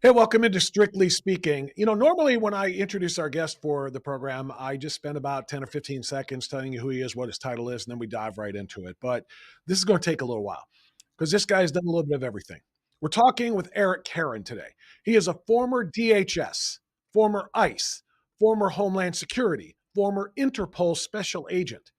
Hey, welcome into Strictly Speaking. Normally when I introduce our guest for the program, I just spend about 10 or 15 seconds telling you who he is, what his title is, and then we dive right into it. But this is going to take a little while because this guy's done a little bit of everything. We're talking with Eric Caron today. He is a former DHS, former ICE, former Homeland Security, former Interpol special agent.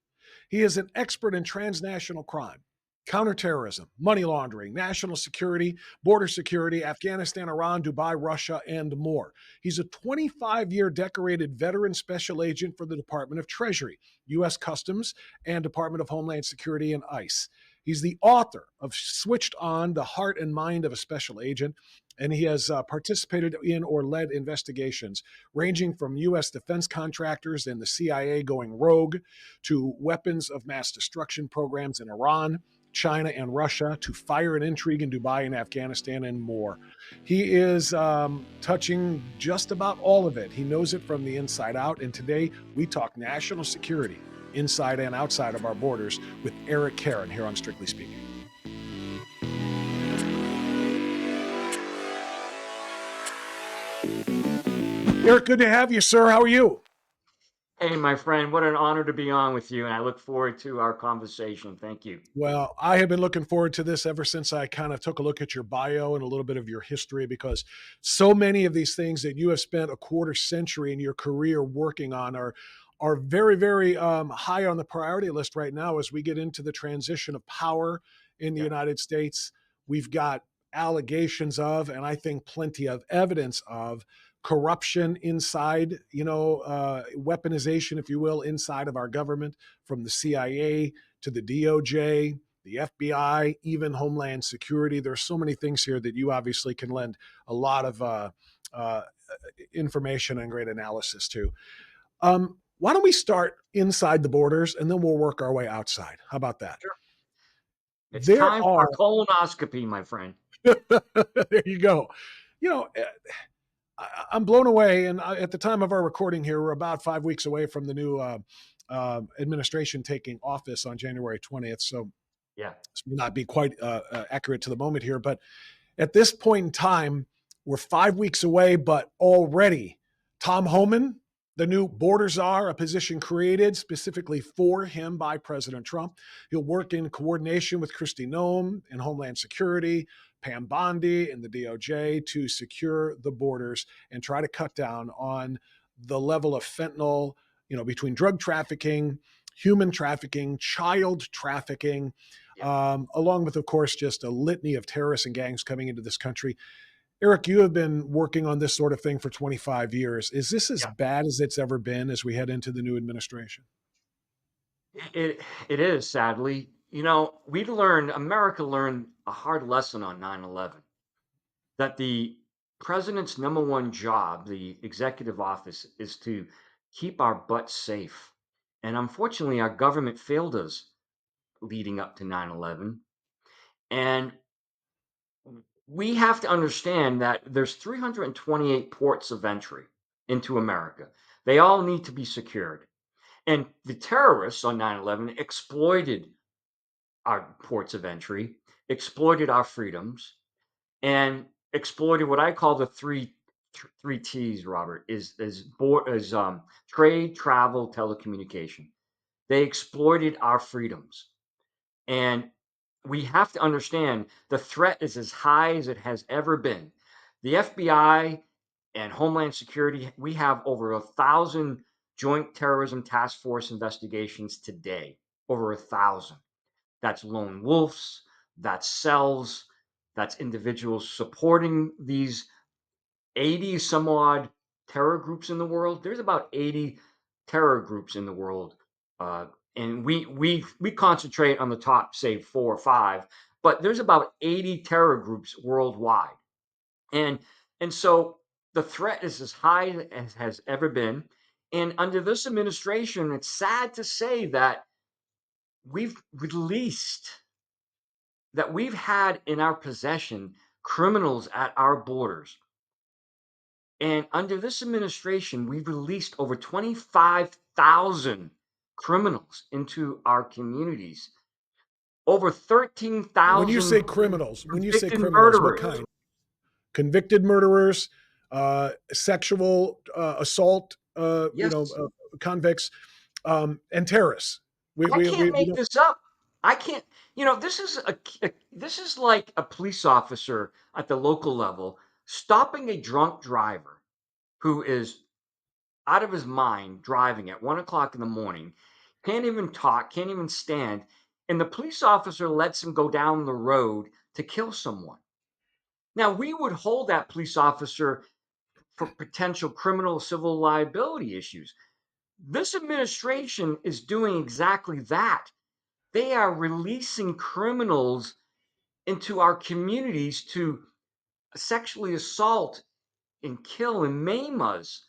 He is an expert in transnational crime, counterterrorism, money laundering, national security, border security, Afghanistan, Iran, Dubai, Russia, and more. He's a 25-year decorated veteran special agent for the Department of Treasury, U.S. Customs, and Department of Homeland Security and ICE. He's the author of Switched On, The Heart and Mind of a Special Agent, and he has participated in or led investigations ranging from U.S. defense contractors and the CIA going rogue to weapons of mass destruction programs in Iran, China, and Russia, to fire and intrigue in Dubai and Afghanistan, and more. He is touching just about all of it. He knows it from the inside out. And today we talk national security inside and outside of our borders with Eric Caron here on Strictly Speaking. Eric, good to have you, sir. How are you? Hey, my friend, what an honor to be on with you, and I look forward to our conversation. Thank you. Well, I have been looking forward to this ever since I kind of took a look at your bio and a little bit of your history, because so many of these things that you have spent a quarter century in your career working on are very, very high on the priority list right now as we get into the transition of power in the Yeah. United States. We've got allegations of, and I think plenty of evidence of, corruption inside, weaponization, if you will, inside of our government, from the CIA to the DOJ, the FBI, even Homeland Security. There's so many things here that you obviously can lend a lot of uh, information and great analysis to. Why don't we start inside the borders and then we'll work our way outside? How about that? Sure. It's There time for are, a colonoscopy, my friend. there you go. You know, I'm blown away. And at the time of our recording here, we're about 5 weeks away from the new administration taking office on January 20th. So Yeah. this may not be quite accurate to the moment here, but at this point in time, we're 5 weeks away, but already Tom Homan, the new border czar, a position created specifically for him by President Trump. He'll work in coordination with Kristi Noem in Homeland Security, Pam Bondi in the DOJ to secure the borders and try to cut down on the level of fentanyl, between drug trafficking, human trafficking, child trafficking, Yeah. along with, of course, just a litany of terrorists and gangs coming into this country. Eric, you have been working on this sort of thing for 25 years. Is this as Yeah. bad as it's ever been as we head into the new administration? It is, sadly. America learned a hard lesson on 9/11, that the president's number one job, the executive office, is to keep our butts safe. And unfortunately, our government failed us leading up to 9/11. And we have to understand that there's 328 ports of entry into America. They all need to be secured. And the terrorists on 9/11 exploited our ports of entry, exploited our freedoms, and exploited what I call the three T's, Robert, is trade, travel, telecommunication. They exploited our freedoms. And we have to understand the threat is as high as it has ever been. The FBI and Homeland Security, we have over 1,000 joint terrorism task force investigations today. Over 1,000. That's lone wolves, that's cells, that's individuals supporting these 80 some odd terror groups in the world. There's about 80 terror groups in the world, uh, and we concentrate on the top, say 4 or 5. But there's about 80 terror groups worldwide, and so the threat is as high as has ever been. And under this administration, it's sad to say that we've released we've had in our possession criminals at our borders. And under this administration, we've released over 25,000 criminals into our communities, over When you say 13,000 criminals, convicted what murderers. kind? convicted murderers, sexual assault, Yes. convicts, and terrorists. I can't We make don't. this up. I can't, this is this is like a police officer at the local level stopping a drunk driver who is out of his mind driving at 1 o'clock in the morning, can't even talk, can't even stand, and the police officer lets him go down the road to kill someone. Now, we would hold that police officer for potential criminal civil liability issues. This administration is doing exactly that. They are releasing criminals into our communities to sexually assault and kill and maim us.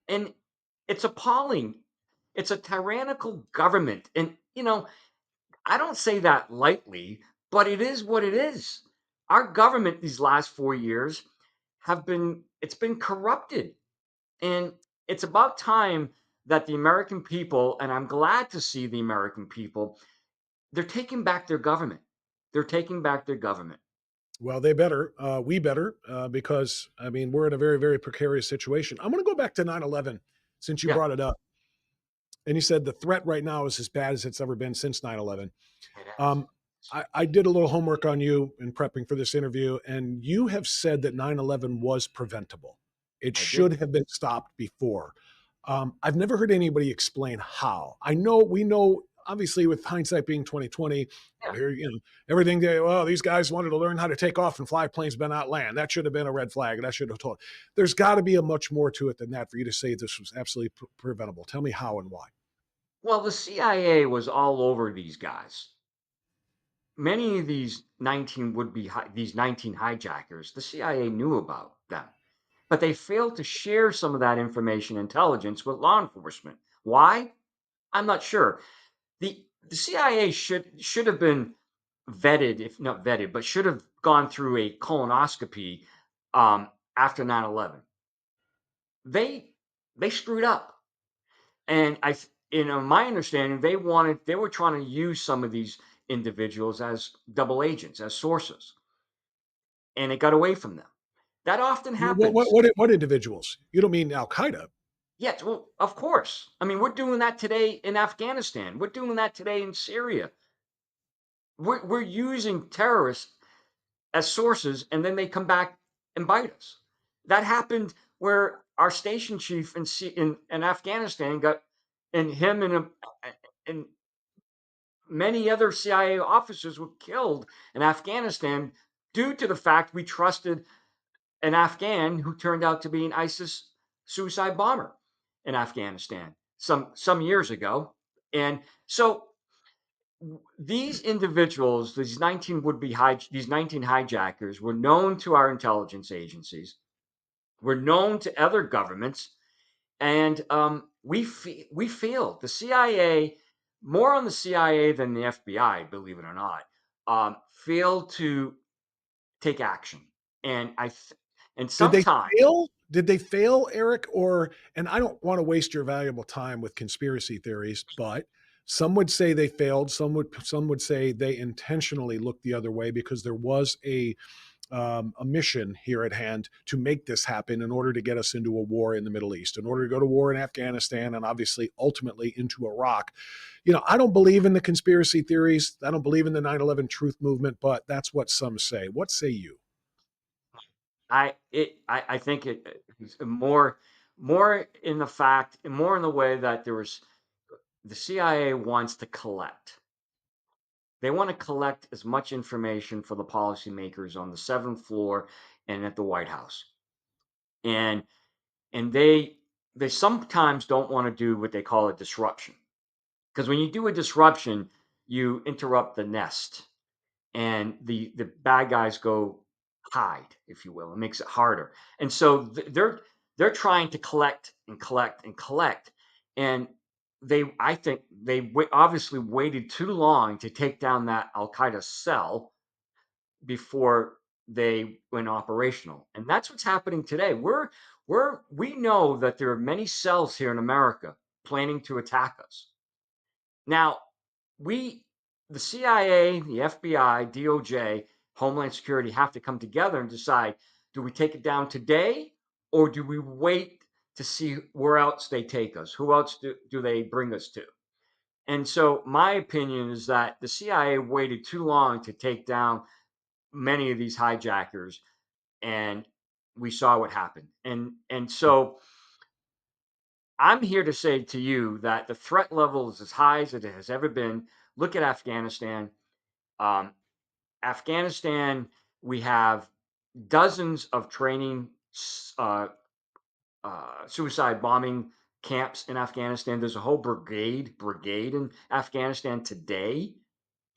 And it's appalling. It's a tyrannical government. And, I don't say that lightly, but it is what it is. Our government these last 4 years it's been corrupted. And it's about time that the American people, and I'm glad to see the American people, they're taking back their government. They're taking back their government. Well, they better. We better, because I mean we're in a very, very precarious situation. I'm going to go back to 9/11 since you Yeah, brought it up, and you said the threat right now is as bad as it's ever been since 9/11. it has. Um, I did a little homework on you in prepping for this interview, and you have said that 9/11 was preventable. It I did. should have been stopped before. I've never heard anybody explain how. I know we know, obviously, with hindsight being 2020, Yeah. well, here, everything. Well, these guys wanted to learn how to take off and fly planes, but not land. That should have been a red flag. That should have told. There's got to be a much more to it than that for you to say this was absolutely preventable. Tell me how and why. Well, the CIA was all over these guys. Many of these 19 would be these 19 hijackers, the CIA knew about them, but they failed to share some of that information intelligence with law enforcement. Why? I'm not sure. The CIA should have been vetted, if not vetted, but should have gone through a colonoscopy after 9/11. They screwed up, and my understanding, they were trying to use some of these individuals as double agents, as sources, and it got away from them. That often happens. What individuals? You don't mean Al Qaeda? Yes, well, of course. I mean, we're doing that today in Afghanistan. We're doing that today in Syria. We're using terrorists as sources, and then they come back and bite us. That happened where our station chief in Afghanistan got, and him and many other CIA officers were killed in Afghanistan due to the fact we trusted an Afghan who turned out to be an ISIS suicide bomber in Afghanistan some years ago. And so these individuals, these 19 hijackers, were known to our intelligence agencies, were known to other governments, and we failed. The CIA, more on the CIA than the FBI, believe it or not, failed to take action. And and Did they sometimes, fail? Did they fail, Eric? Or, and I don't want to waste your valuable time with conspiracy theories, but some would say they failed. Some would say they intentionally looked the other way because there was a mission here at hand to make this happen in order to get us into a war in the Middle East, in order to go to war in Afghanistan, and obviously ultimately into Iraq. I don't believe in the conspiracy theories. I don't believe in the 9/11 truth movement, but that's what some say. What say you? I think it's more in the fact, more in the way that the CIA wants to collect. They want to collect as much information for the policymakers on the seventh floor and at the White House. And they sometimes don't want to do what they call a disruption. Because when you do a disruption, you interrupt the nest, and the bad guys go hide, if you will. It makes it harder. And so they're trying to collect and collect and collect, and I think they obviously waited too long to take down that Al Qaeda cell before they went operational. And that's what's happening today. We know that there are many cells here in America planning to attack us. Now, we, the CIA, the FBI, DOJ, Homeland Security have to come together and decide, Do we take it down today, or do we wait to see where else they take us? Who else do they bring us to? And so, my opinion is that the CIA waited too long to take down many of these hijackers, and we saw what happened. And so, I'm here to say to you that the threat level is as high as it has ever been. Look at Afghanistan. Um, Afghanistan, we have dozens of training suicide bombing camps in Afghanistan. There's a whole brigade in Afghanistan today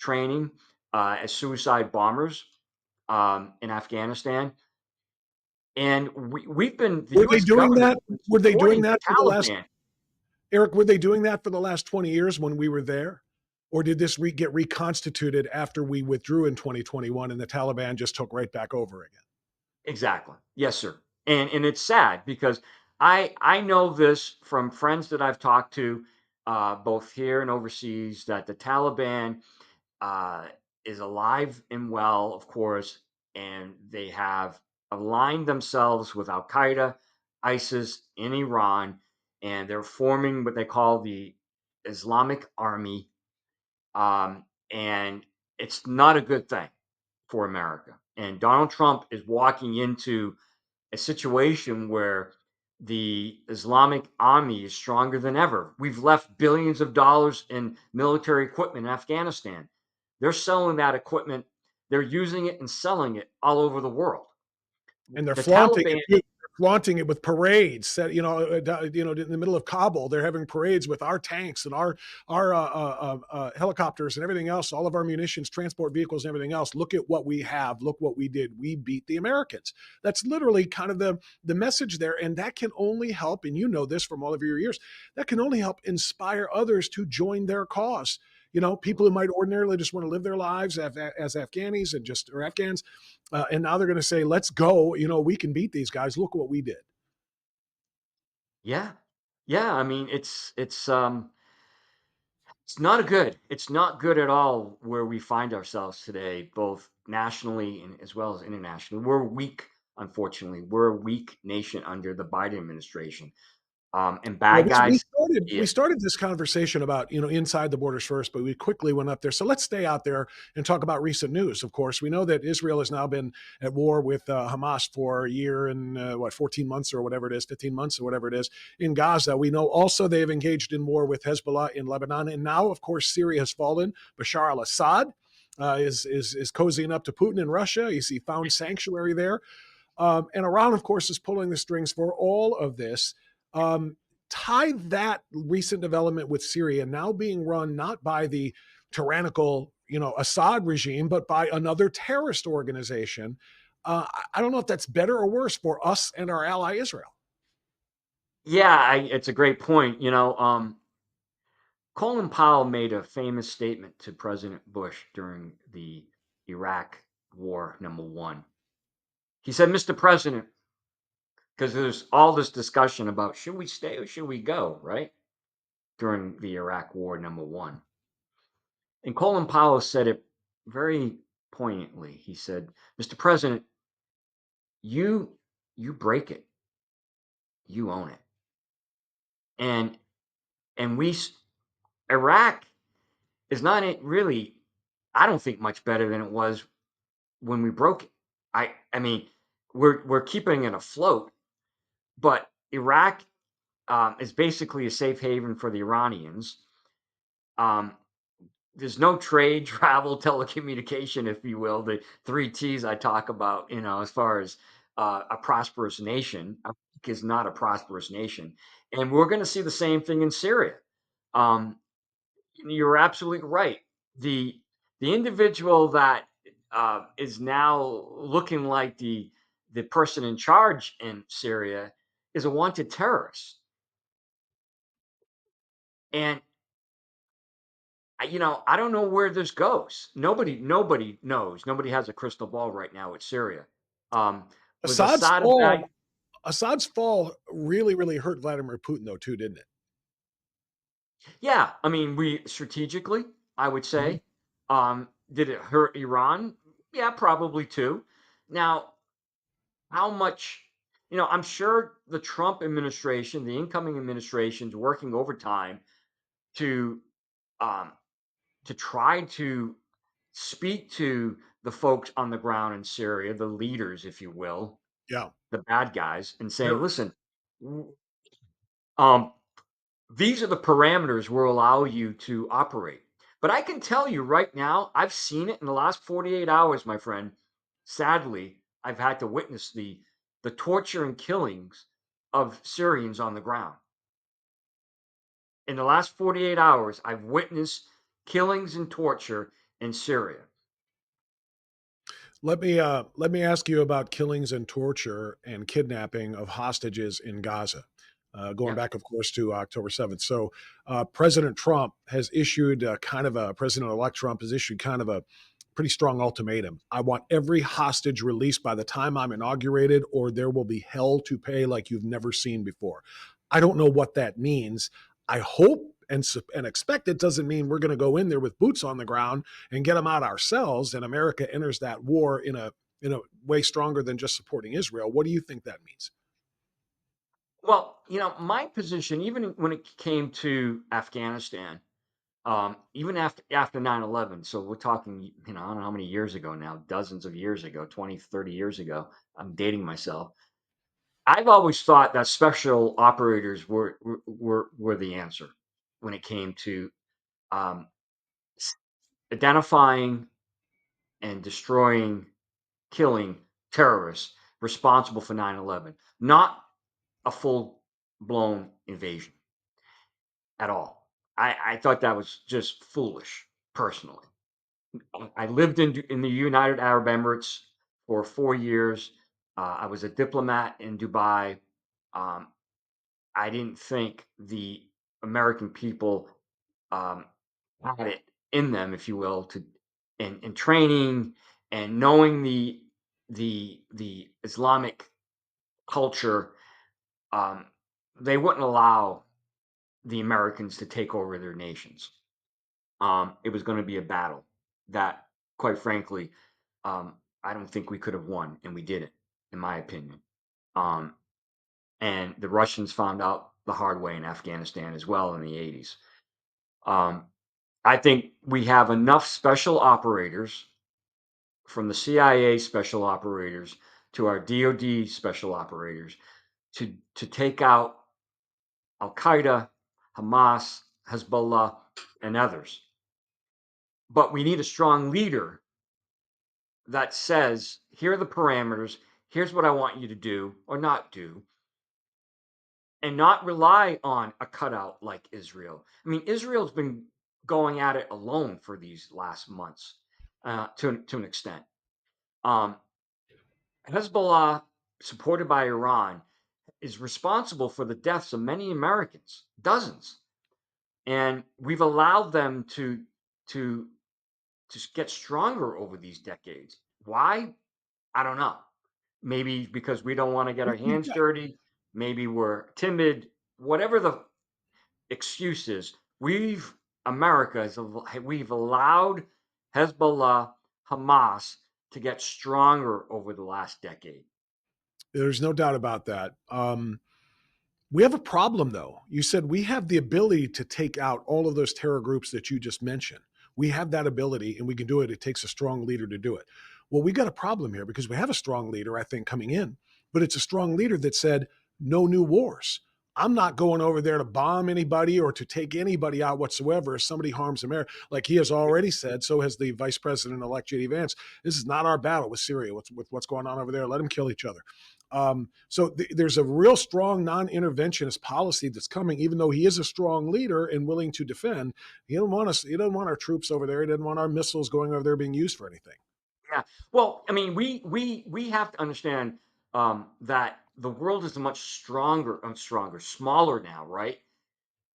training as suicide bombers in Afghanistan. And we've been, the Were they US doing government that? has been Were they doing supporting the that for the last Taliban. Eric? Were they doing that for the last 20 years when we were there, or did this get reconstituted after we withdrew in 2021 and the Taliban just took right back over again? Exactly. Yes, sir. And it's sad because I know this from friends that I've talked to, both here and overseas, that the Taliban uh, is alive and well, of course, and they have aligned themselves with Al Qaeda, ISIS in Iran, and they're forming what they call the Islamic Army. And it's not a good thing for America. And Donald Trump is walking into a situation where the Islamic army is stronger than ever. We've left billions of dollars in military equipment in Afghanistan. They're selling that equipment, they're using it and selling it all over the world. And they're The flaunting it Taliban, too. They're flaunting it with parades. In the middle of Kabul, they're having parades with our tanks and our helicopters and everything else, all of our munitions, transport vehicles, and everything else. Look at what we have. Look what we did. We beat the Americans. That's literally kind of the message there, and that can only help. And you know this from all of your years. That can only help inspire others to join their cause. People who might ordinarily just want to live their lives as Afghanis and just or Afghans, and now they're going to say, "Let's go! We can beat these guys. Look what we did." yeah, yeah. I mean, it's not a good. It's not good at all where we find ourselves today, both nationally and as well as internationally. We're weak, unfortunately. We're a weak nation under the Biden administration. And Well, bad we guys started see we it. started this conversation about inside the borders first, but we quickly went up there. So let's stay out there and talk about recent news. Of course, we know that Israel has now been at war with Hamas for a year and 14 months or whatever it is, 15 months or whatever it is in Gaza. We know also they've engaged in war with Hezbollah in Lebanon, and now, of course, Syria has fallen. Bashar al-Assad is cozying up to Putin in Russia. He found sanctuary there. And Iran, of course, is pulling the strings for all of this. Um, Tie that recent development with Syria now being run not by the tyrannical, Assad regime, but by another terrorist organization. I don't know if that's better or worse for us and our ally Israel. Yeah, it's a great point. Colin Powell made a famous statement to President Bush during the Iraq War #1. He said, "Mr. President," because there's all this discussion about should we stay or should we go, right? During the Iraq War #1. And Colin Powell said it very poignantly. He said, "Mr. President, you you break it, you own it." And and Iraq is not really, I don't think, much better than it was when we broke it. I mean, we're keeping it afloat, but Iraq is basically a safe haven for the Iranians. Um, there's no trade, travel, telecommunication, if you will, the three T's I talk about. As far as a prosperous nation, Iraq is not a prosperous nation, and we're going to see the same thing in Syria. Um, you're absolutely right. The the individual that is now looking like the person in charge in Syria is a wanted terrorist, and I don't know where this goes. Nobody knows. Nobody has a crystal ball right now with Syria. Was Assad's Assad a bad? fall, Assad's fall really, really hurt Vladimir Putin, though, too, didn't it? Yeah, I mean, we strategically, I would Mhm. say. Did it hurt Iran? Yeah, probably too. Now, how much, I'm sure the Trump administration, the incoming administration, is working overtime to um, try to speak to the folks on the ground in Syria, the leaders, if you will, Yeah. the bad guys, and saying, There listen, um, these are the parameters we'll allow you to operate. But I can tell you right now, I've seen it in the last 48 hours, my friend. Sadly, I've had to witness the torture and killings of Syrians on the ground. In the last 48 hours, I've witnessed killings and torture in Syria. let me ask you about killings and torture and kidnapping of hostages in Gaza, going Yeah. back, of course, to October 7th. So, President Trump has issued kind of a President-elect Trump has issued kind of a pretty strong ultimatum. I want every hostage released by the time I'm inaugurated, or there will be hell to pay like you've never seen before. I don't know what that means. I hope and expect it doesn't mean we're going to go in there with boots on the ground and get them out ourselves, and America enters that war in a way stronger than just supporting Israel. What do you think that means? Well, my position, even when it came to Afghanistan, even after 9/11, so we're talking, I don't know how many years ago now, dozens of years ago, 20, 30 years ago. I'm dating myself. I've always thought that special operators were the answer when it came to um, identifying and destroying, killing terrorists responsible for 9/11, not a full blown invasion at all. I thought that was just foolish, personally. I lived in the United Arab Emirates for 4 years. I was a diplomat in Dubai. Um, I didn't think the American people um, had it in them, if you will, to in training and knowing the Islamic culture. Um, they wouldn't allow the Americans to take over their nations. It was going to be a battle that, quite frankly, I don't think we could have won, and we didn't, in my opinion. Um, and the Russians found out the hard way in Afghanistan as well in the 80s. Um, I think we have enough special operators, from the CIA special operators to our DoD special operators, to take out Al Qaeda, Hamas, Hezbollah, and others. But we need a strong leader that says, here are the parameters, here's what I want you to do or not do, and not rely on a cutout like Israel. I mean, Israel's been going at it alone for these last months, to an extent. Um, Hezbollah, supported by Iran, is responsible for the deaths of many Americans, dozens, and we've allowed them to get stronger over these decades. Why? I don't know. Maybe because we don't want to get our We've hands got dirty. Maybe we're timid. Whatever the excuse is, we've allowed Hezbollah, Hamas to get stronger over the last decade. There's no doubt about that. We have a problem, though. You said we have the ability to take out all of those terror groups that you just mentioned. We have that ability and we can do it. It takes a strong leader to do it. Well, we got a problem here because we have a strong leader, I think, coming in, but it's a strong leader that said, no new wars. I'm not going over there to bomb anybody or to take anybody out whatsoever if somebody harms America. Like he has already said, so has the Vice President elect J.D. Vance. This is not our battle with Syria, with what's going on over there. Let them kill each other. There's a real strong non-interventionist policy that's coming, even though he is a strong leader and willing to defend. He don't want us. He doesn't want our troops over there. He doesn't want our missiles going over there being used for anything. Yeah. Well, I mean, we have to understand that the world is much smaller now, right?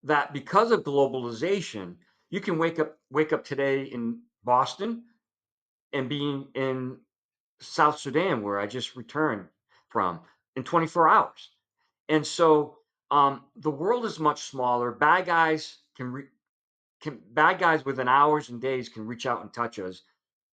That because of globalization, you can wake up today in Boston and be in South Sudan, where I just returned from, in 24 hours. And so the world is much smaller. Bad guys within hours and days can reach out and touch us.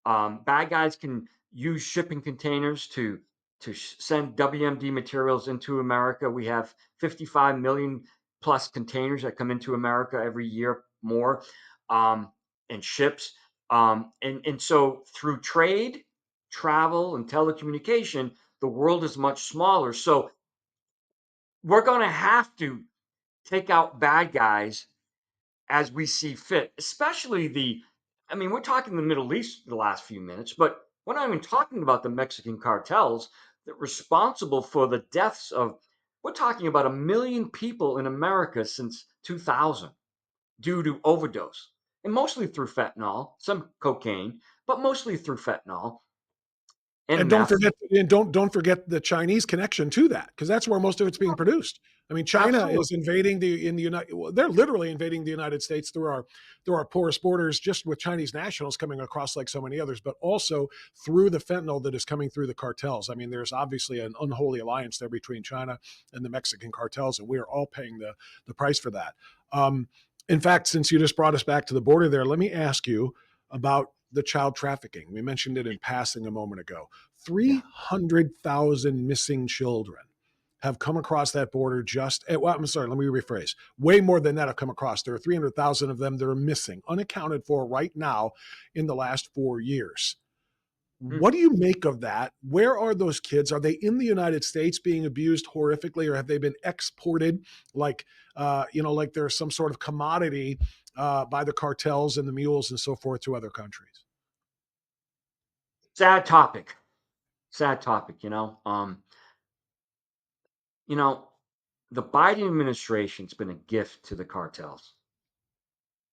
Bad guys can use shipping containers to to send WMD materials into America. We have 55 million plus containers that come into America every year, more, um, and ships. And so through trade, travel, and telecommunication, the world is much smaller. So we're going to have to take out bad guys as we see fit, especially I mean, we're talking the Middle East the last few minutes, but we're not even talking about the Mexican cartels that are responsible for the deaths of, we're talking about 1 million people in America since 2000 due to overdose, and mostly through fentanyl, some cocaine, but mostly through fentanyl and And don't meth. forget and don't forget the Chinese connection to that, because that's where most of it's being produced. I mean, China is Absolutely. invading the United. Well, they're literally invading the United States through our porous borders, just with Chinese nationals coming across like so many others, but also through the fentanyl that is coming through the cartels. I mean, there's obviously an unholy alliance there between China and the Mexican cartels, and we are all paying the price for that. Um, in fact, since you just brought us back to the border there, let me ask you about the child trafficking. We mentioned it in passing a moment ago. Yeah. 300,000 missing children have come across that border well, I'm sorry, let me rephrase. Way more than that have come across. There are 300,000 of them that are missing, unaccounted for right now in the last 4 years. Mm. What do you make of that? Where are those kids? Are they in the United States being abused horrifically, or have they been exported like, like they're some sort of commodity by the cartels and the mules and so forth to other countries? Sad topic. Sad topic, you know, the Biden administration's been a gift to the cartels.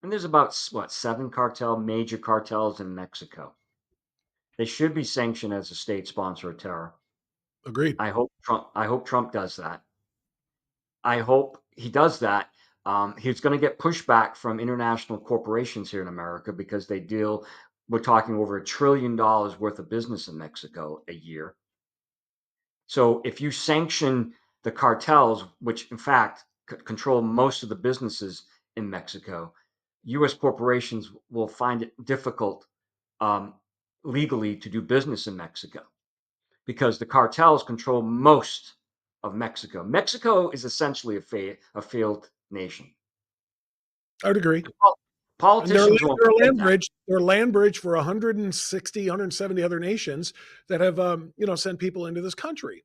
And there's about what, seven major cartels in Mexico. They should be sanctioned as a state sponsor of terror. Agreed. I hope Trump does that. I hope he does that. He's going to get pushback from international corporations here in America because we're talking over $1 trillion worth of business in Mexico a year. So if you sanction the cartels, which in fact control most of the businesses in Mexico, U.S. corporations will find it difficult, um, legally, to do business in Mexico because the cartels control most of Mexico. Mexico is essentially a failed nation. I would agree. And And they're politicians won't they're a forget land that. bridge. They're a land bridge for 160, 170 other nations that have, sent people into this country.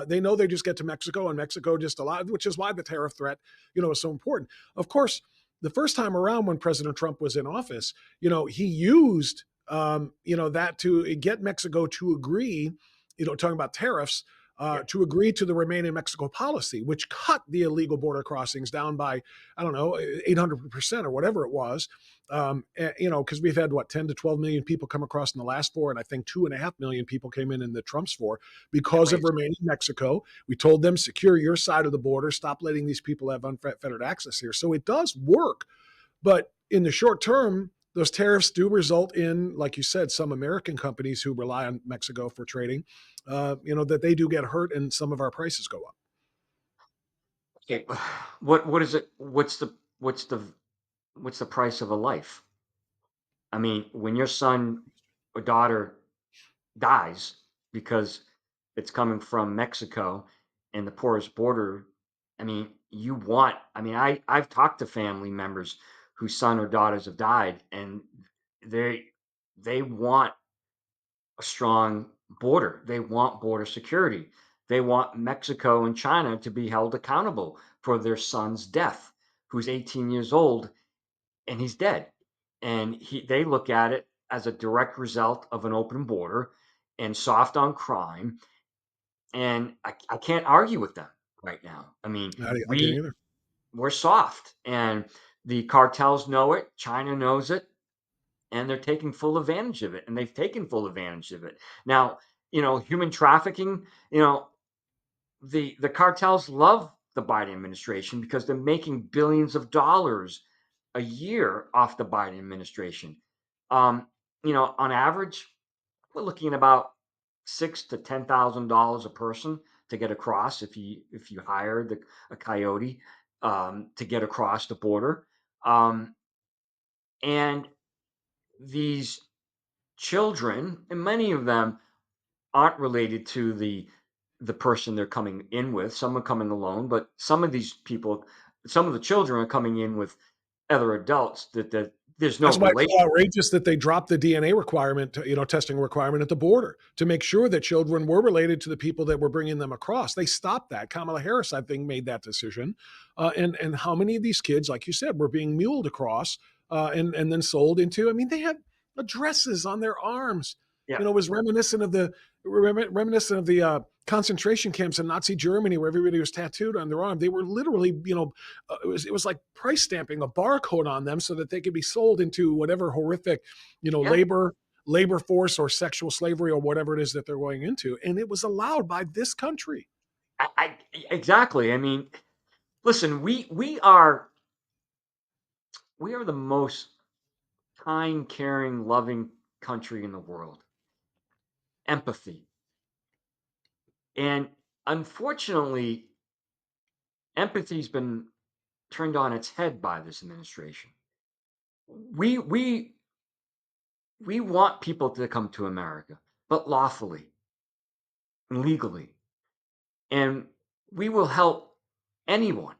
They know they just get to Mexico, and Mexico just allowed, which is why the tariff threat, is so important. Of course, the first time around when President Trump was in office, he used, that to get Mexico to agree, talking about tariffs, Yeah, to agree to the Remain in Mexico policy, which cut the illegal border crossings down by, I don't know, 800% or whatever it was. Because we've had 10 to 12 million people come across in the last four, and I think 2.5 million people came in the Trump's four yeah, because of wait. remaining in Mexico. We told them secure your side of the border, stop letting these people have unfettered access here. So it does work, but in the short term, those tariffs do result in, like you said, some American companies who rely on Mexico for trading, that they do get hurt, and some of our prices go up. Okay, what is it? What's the price of a life? I mean, when your son or daughter dies because it's coming from Mexico and the porous border, I mean, I've talked to family members whose son or daughters have died, and they they want a strong border. They want border security. They want Mexico and China to be held accountable for their son's death, who's 18 years old and he's dead. And they look at it as a direct result of an open border and soft on crime. And I can't argue with them right now. I mean, I can't either. we're soft, and the cartels know it. China knows it, and they're taking full advantage of it. And they've taken full advantage of it. Now, human trafficking. The cartels love the Biden administration because they're making billions of dollars a year off the Biden administration. Um, on average, we're looking at about six to $10,000 a person to get across if you hire a coyote, to get across the border. Um, and these children, and many of them aren't related to the the person they're coming in with. Some are coming alone, but some of these people, some of the children are coming in with other adults that there's no That's why it's relation. so outrageous that they dropped the DNA requirement, testing requirement at the border to make sure that children were related to the people that were bringing them across. They stopped that. Kamala Harris, I think, made that decision. And how many of these kids, like you said, were being muled across and then sold into? I mean, they had addresses on their arms. Yeah, It was reminiscent of the concentration camps in Nazi Germany, where everybody was tattooed on their arm. They were literally, it was like price stamping a barcode on them so that they could be sold into whatever horrific, yeah. labor force or sexual slavery or whatever it is that they're going into. And it was allowed by this country. I exactly. I mean, listen, we are the most kind, caring, loving country in the world. Empathy. And unfortunately, empathy's been turned on its head by this administration. We we we want people to come to America, but lawfully and legally. And we will help anyone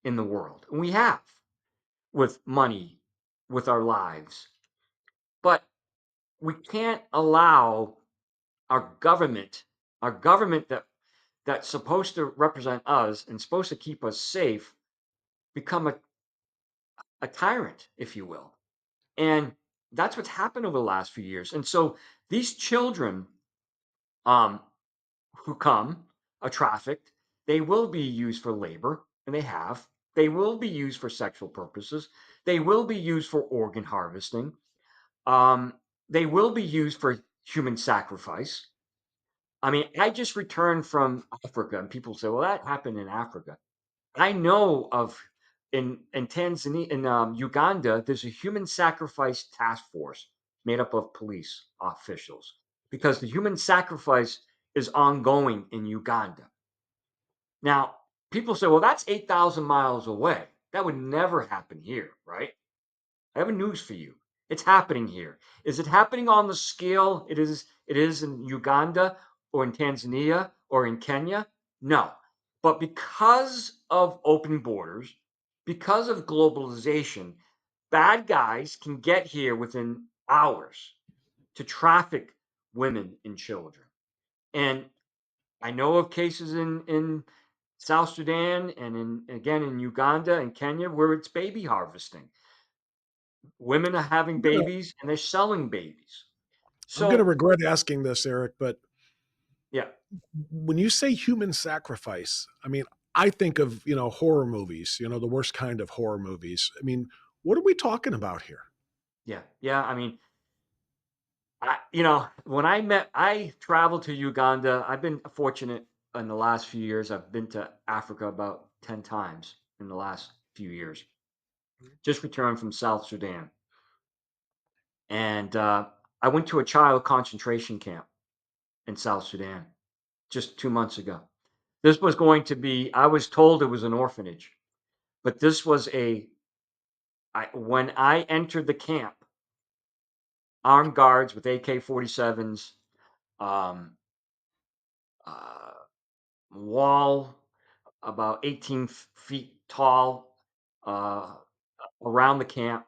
in the world. And we have with money, with our lives. But we can't allow our government, our government that's supposed to represent us and supposed to keep us safe, become a tyrant, if you will. And that's what's happened over the last few years. And so these children um, who come are trafficked. They will be used for labor, and they have. They will be used for sexual purposes. They will be used for organ harvesting. Um, they will be used for human sacrifice. I mean, I just returned from Africa, and people say, "Well, that happened in Africa." I know of in Tanzania, in Uganda, there's a human sacrifice task force made up of police officials because the human sacrifice is ongoing in Uganda. Now, people say, well, that's 8,000 miles away. That would never happen here, right? I have a news for you. It's happening here. Is it happening on the scale it is in Uganda or in Tanzania or in Kenya? No. But because of open borders, because of globalization, bad guys can get here within hours to traffic women and children. And I know of cases in South Sudan and again in Uganda and Kenya where it's baby harvesting. Women are having I'm gonna babies and they're selling babies. I'm gonna So, regret asking this, Eric, but yeah, when you say human sacrifice, I mean, I think of, horror movies, the worst kind of horror movies. I mean, what are we talking about here? yeah, yeah. I mean, when I traveled to Uganda. I've been fortunate in the last few years. I've been to Africa about 10 times in the last few years. Just returned from South Sudan. And I went to a child concentration camp in South Sudan just 2 months ago. This was going to be, I was told it was an orphanage, but this was when I entered the camp, armed guards with AK-47s, um, uh, wall about 18 feet tall uh, around the camp.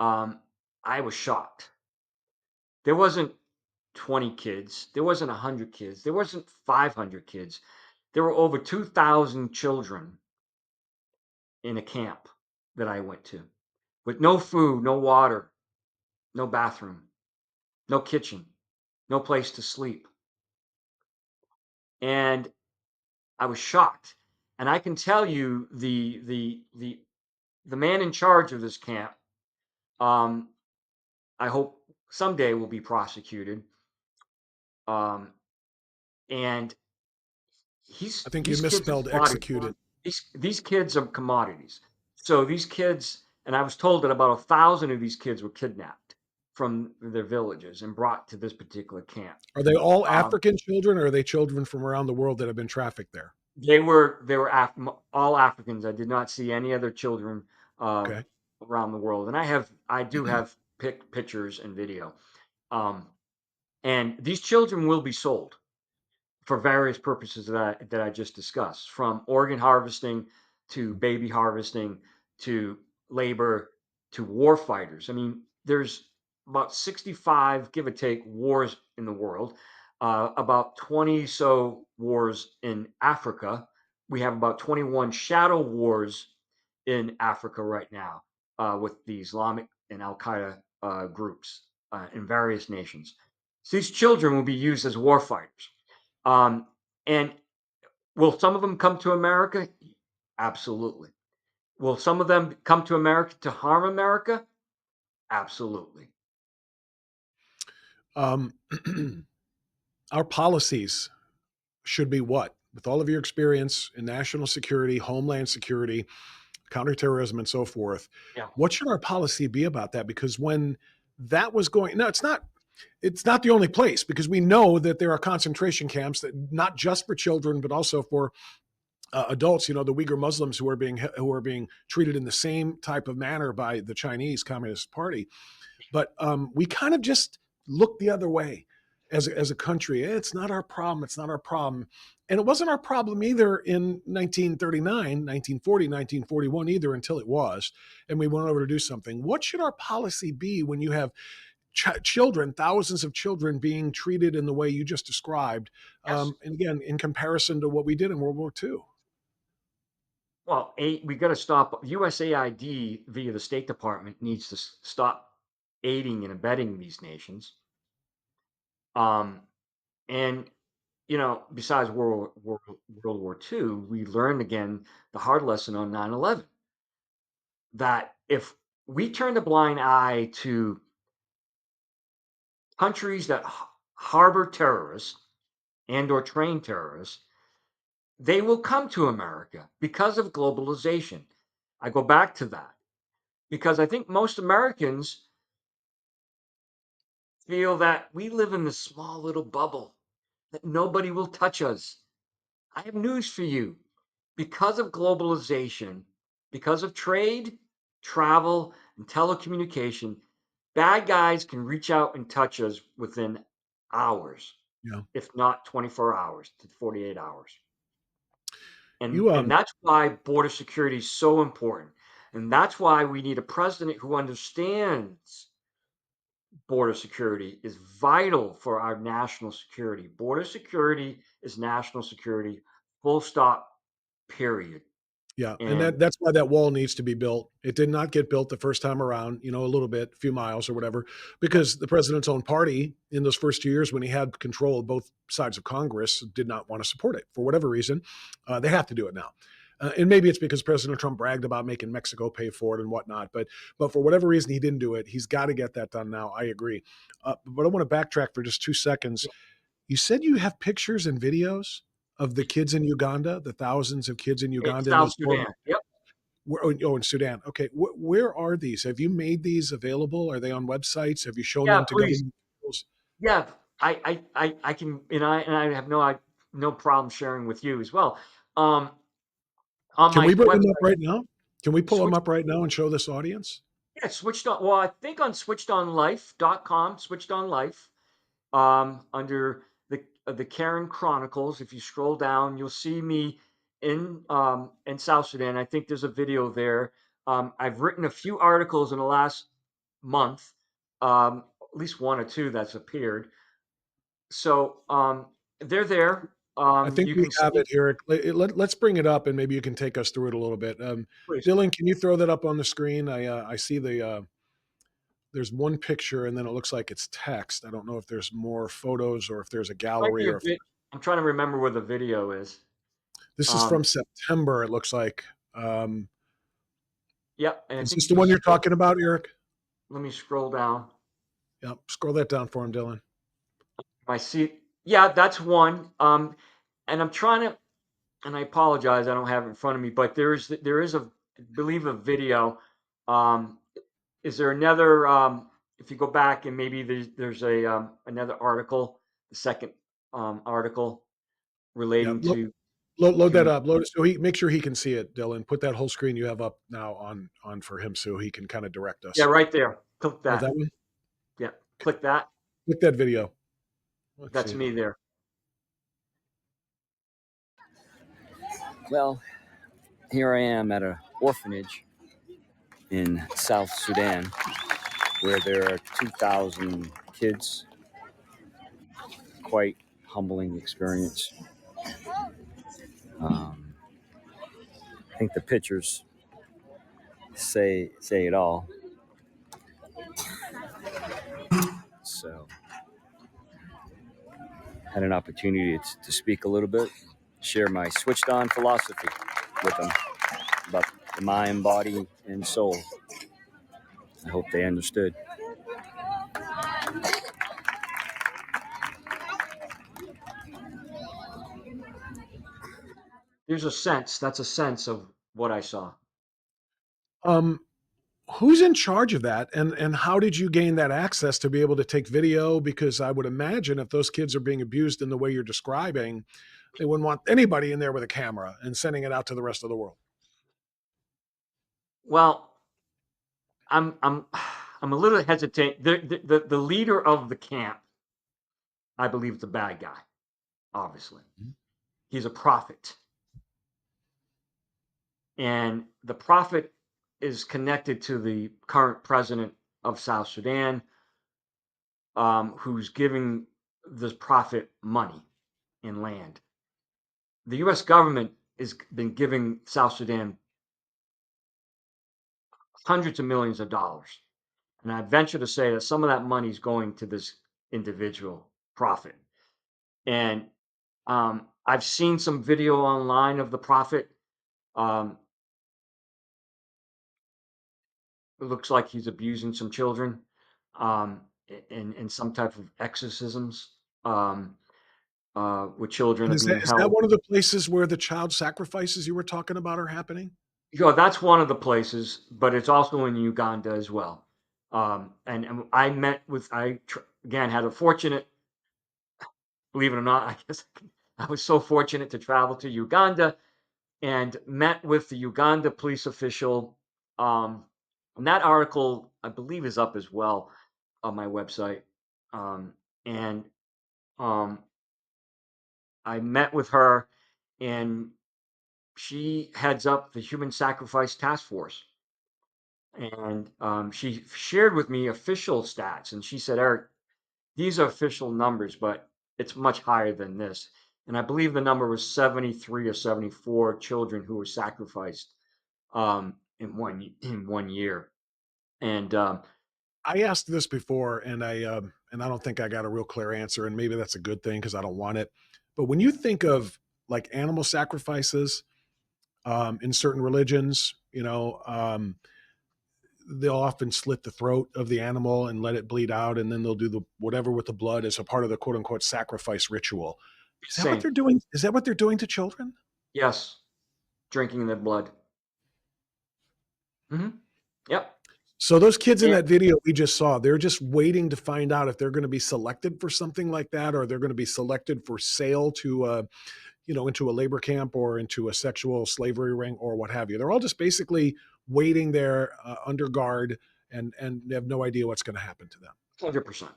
Um, I was shocked. There wasn't 20 kids. There wasn't 100 kids. There wasn't 500 kids. There were over 2,000 children in a camp that I went to with no food, no water, no bathroom, no kitchen, no place to sleep. And I was shocked. And I can tell you the man in charge of this camp, um, I hope someday will be prosecuted. Um, and I think you these kids are misspelled commodities. executed. These kids are commodities. So these kids, and I was told that about 1,000 of these kids were kidnapped from their villages and brought to this particular camp. Are they all Um, African children, or are they children from around the world that have been trafficked there? they were all Africans. I did not see any other children uh, Okay. around the world, and I do have pictures and video. Um, and these children will be sold. for various purposes that I just discussed, from organ harvesting to baby harvesting to labor to war fighters. I mean, there's about 65, give or take, wars in the world, about 20 so wars in Africa. We have about 21 shadow wars in Africa right now with the Islamic and Al Qaeda groups in various nations. So these children will be used as war fighters. Um, and will some of them come to America? Absolutely. Will some of them come to America to harm America? Absolutely. Um, our policies should be what? With all of your experience in national security, homeland security, counterterrorism, and so forth, Yeah. what should our policy be about that? Because when that was going, no, it's not the only place because we know that there are concentration camps that not just for children but also for adults. You know, the Uyghur Muslims who are being treated in the same type of manner by the Chinese Communist Party. But we kind of just look the other way as a country. It's not our problem. It's not our problem. And it wasn't our problem either in 1939, 1940, 1941 either until it was. And we went over to do something. What should our policy be when you have children, thousands of children being treated in the way you just described? Yes. And again, in comparison to what we did in World War II. Well, we got to stop. USAID via the State Department needs to stop aiding and abetting these nations. Um, and besides World War II, we learned again the hard lesson on 9/11 that if we turn a blind eye to countries that harbor terrorists and or train terrorists, they will come to America because of globalization. I go back to that because I think most Americans feel that we live in this small little bubble, that nobody will touch us. I have news for you. Because of globalization, because of trade, travel, and telecommunication, bad guys can reach out and touch us within hours, Yeah. if not 24 hours to 48 hours. And You and that's why border security is so important. And that's why we need a president who understands border security is vital for our national security. Border security is national security, full stop, period. Yeah, and And that's why that wall needs to be built. It did not get built the first time around, you know, a little bit, a few miles or whatever, yep, because the president's own party in those first 2 years when he had control of both sides of Congress did not want to support it for whatever reason. They have to do it now. And maybe it's because President Trump bragged about making Mexico pay for it and whatnot, but for whatever reason he didn't do it. He's got to get that done now. I agree. But I want to backtrack for just 2 seconds. yep, You said you have pictures and videos of the kids in Uganda, the thousands of kids in it's Uganda in South those Sudan. Yep. in Sudan. Okay, where are these? Have you made these available? Are they on websites? Have you shown Yeah, them to please. government officials? Yeah, I can, and I have no problem sharing with you as well. Um, on Can my we bring them up website, right now? Can we pull them switch up right now and show this audience? yeah, switched on. Well, I think on switchedonlife.com, switched on life, under the Caron Chronicles. If you scroll down, you'll see me in South Sudan. I think there's a video there. I've written a few articles in the last month, at least one or two that's appeared. So they're there. I think You we can have see, it here. Let's bring it up and maybe you can take us through it a little bit. please. Dylan, can you throw that up on the screen? I see there's one picture and then it looks like it's text. I don't know if there's more photos or if there's a Might gallery be a or if bit. I'm trying to remember where the video is. this is Um, from September. It looks like. Um, yep, and I is think this if the you one you're scroll, talking about, Eric? let me scroll down. Yeah, scroll that down for him, Dylan. I see. Yeah, that's one. And I'm trying to, and I apologize, I don't have it in front of me, but there is I believe a video. Um, is there another? If you go back and maybe there's a another article, the second article Yeah, relating to load that human. up. Load it so he make sure he can see it, Dylan. Put that whole screen you have up now on for him so he can kind of direct Yeah, us. right there. Click Oh, that. that one. Yeah, click that. Click that video. Let's That's see. me there. Well, here I am at an orphanage in South Sudan where there are 2,000 kids. Quite humbling experience. Um, I think the pictures say it all. So, had an opportunity to speak a little bit, share my switched on philosophy with them about the mind, body, and soul. I hope they understood. There's a sense. That's a sense of what I saw. Um, who's in charge of that, and how did you gain that access to be able to take video? Because I would imagine if those kids are being abused in the way you're describing, they wouldn't want anybody in there with a camera and sending it out to the rest of the world. Well, I'm I'm a little hesitant. The leader of the camp, I believe, is the bad guy. Obviously, Mhm. he's a prophet, and the prophet is connected to the current president of South Sudan, who's giving this prophet money and land. The U.S. government has been giving South Sudan hundreds of millions of dollars, and I venture to say that some of that money is going to this individual prophet. And I've seen some video online of the prophet. Um, it looks like he's abusing some children, in some type of exorcisms, um, with children And are is that being is that held. one of the places where the child sacrifices you were talking about are happening? You know, that's one of the places, but it's also in Uganda as well. And I met with, again, had a fortunate, believe it or not, I guess I was so fortunate to travel to Uganda and met with the Uganda police official. Um, and that article, I believe, is up as well on my website. Um, and um, I met with her, and she heads up the Human Sacrifice Task Force. And she shared with me official stats, and she said, "Eric, these are official numbers, but it's much higher than this." And I believe the number was 73 or 74 children who were sacrificed, in 1 year. And I asked this before, and I don't think I got a real clear answer, and maybe that's a good thing because I don't want it. But when you think of like animal sacrifices in certain religions, they'll often slit the throat of the animal and let it bleed out, and then they'll do the whatever with the blood as a part of the quote unquote sacrifice ritual. Is that what same, they're doing? Is that what they're doing to children? yes, drinking the blood. Yep. So those kids in And that video we just saw, they're just waiting to find out if they're going to be selected for something like that, or they're going to be selected for sale to, into a labor camp or into a sexual slavery ring or what have you. They're all just basically waiting there under guard, and they have no idea what's going to happen to them. 100%.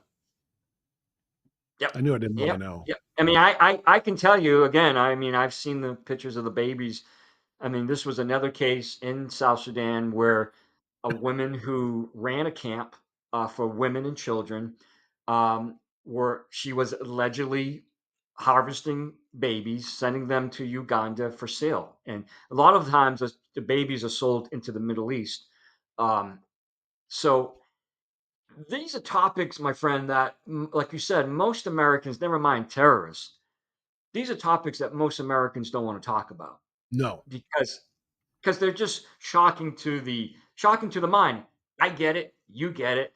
Yep. I knew I didn't want to Yep. know. Yep. I mean, I can tell you again. I mean, I've seen the pictures of the babies. I mean, this was another case in South Sudan where a woman who ran a camp, for women and children, where she was allegedly harvesting babies, sending them to Uganda for sale. And a lot of times, the babies are sold into the Middle East. Um, so these are topics, my friend, that, like you said, most Americans, never mind terrorists, these are topics that most Americans don't want to talk about No. because they're just shocking to the mind. I get it, you get it,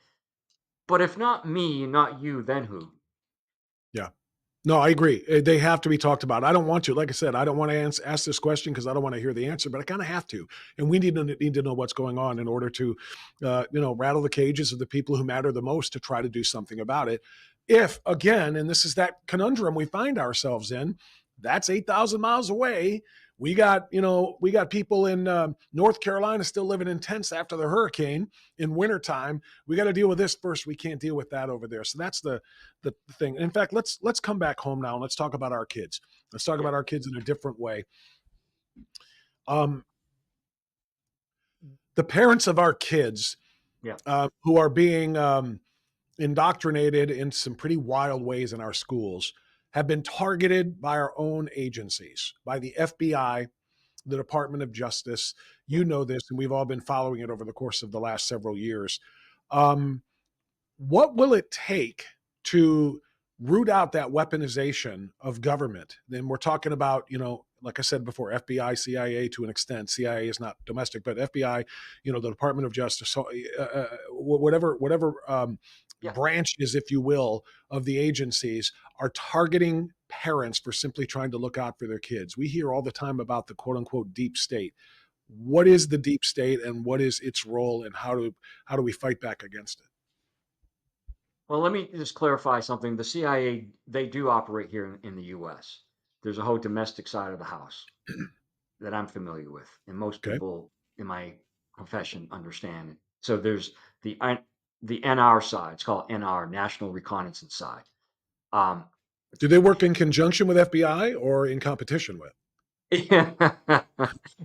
but if not me, not you, then who? Yeah. No, I agree. They have to be talked about. I don't want to. Like I said, I don't want to ask this question because I don't want to hear the answer, but I kind of have to. And we need to know what's going on in order to, rattle the cages of the people who matter the most to try to do something about it. If again, and this is that conundrum we find ourselves in, that's 8,000 miles away. We got people in North Carolina still living in tents after the hurricane in wintertime. We got to deal with this first. We can't deal with that over there. So that's the thing. In fact, let's come back home now and let's talk about our kids. Let's talk Yeah. about our kids in a different way. Um, the parents of our kids Yeah. who are being indoctrinated in some pretty wild ways in our schools have been targeted by our own agencies, by the FBI, the Department of Justice. Yeah. You know this, and we've all been following it over the course of the last several years. Um, what will it take to root out that weaponization of government? Then we're talking about, like I said before, FBI, CIA to an extent. CIA is not domestic, but FBI, the Department of Justice, so, whatever Yeah. branches, if you will, of the agencies are targeting parents for simply trying to look out for their kids. We hear all the time about the quote unquote deep state. What is the deep state, and what is its role, and how do we fight back against it? Well, let me just clarify something. The CIA, they do operate here in the US. There's a whole domestic side of the house that I'm familiar with, and most Okay. people in my profession understand it. So there's the the NR side. It's called NR, National Reconnaissance side. Um, Do they work in conjunction with FBI or in competition with?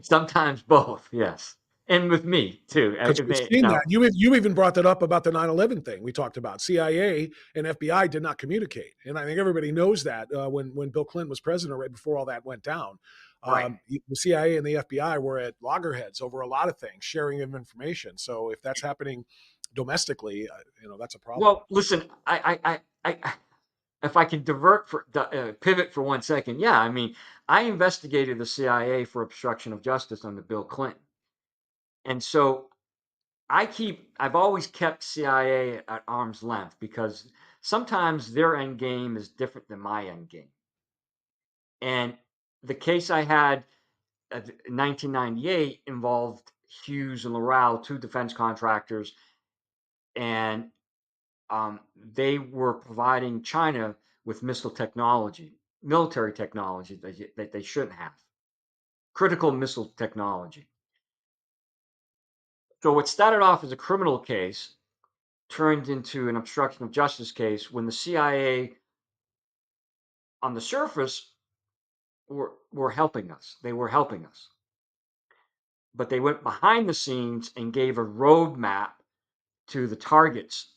sometimes both, yes, and with me too. Because we've They, seen that. now, You even brought that up about the 9/11 thing we talked about. CIA and FBI did not communicate, and I think everybody knows that when Bill Clinton was president, right before all that went down, right. the CIA and the FBI were at loggerheads over a lot of things, sharing of information. So if that's happening domestically, that's a problem. Well, listen, if I can pivot for 1 second, yeah, I mean, I investigated the CIA for obstruction of justice under Bill Clinton, and so I've always kept CIA at arm's length because sometimes their end game is different than my end game. And the case I had in 1998 involved Hughes and Loral, two defense contractors, and they were providing China with missile technology, military technology that they shouldn't have, critical missile technology. So what started off as a criminal case turned into an obstruction of justice case when the CIA, on the surface, were helping us. They were helping us, but they went behind the scenes and gave a roadmap to the targets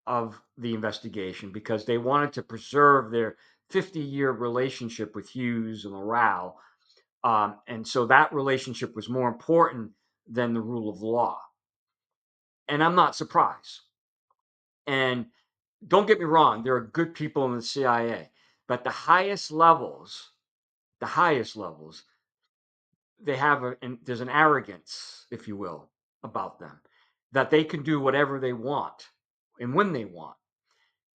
of the investigation because they wanted to preserve their 50-year relationship with Hughes and Loral. And so that relationship was more important than the rule of law. And I'm not surprised. And don't get me wrong, there are good people in the CIA, but the highest levels, there's an arrogance, if you will, about them that they can do whatever they want and when they want.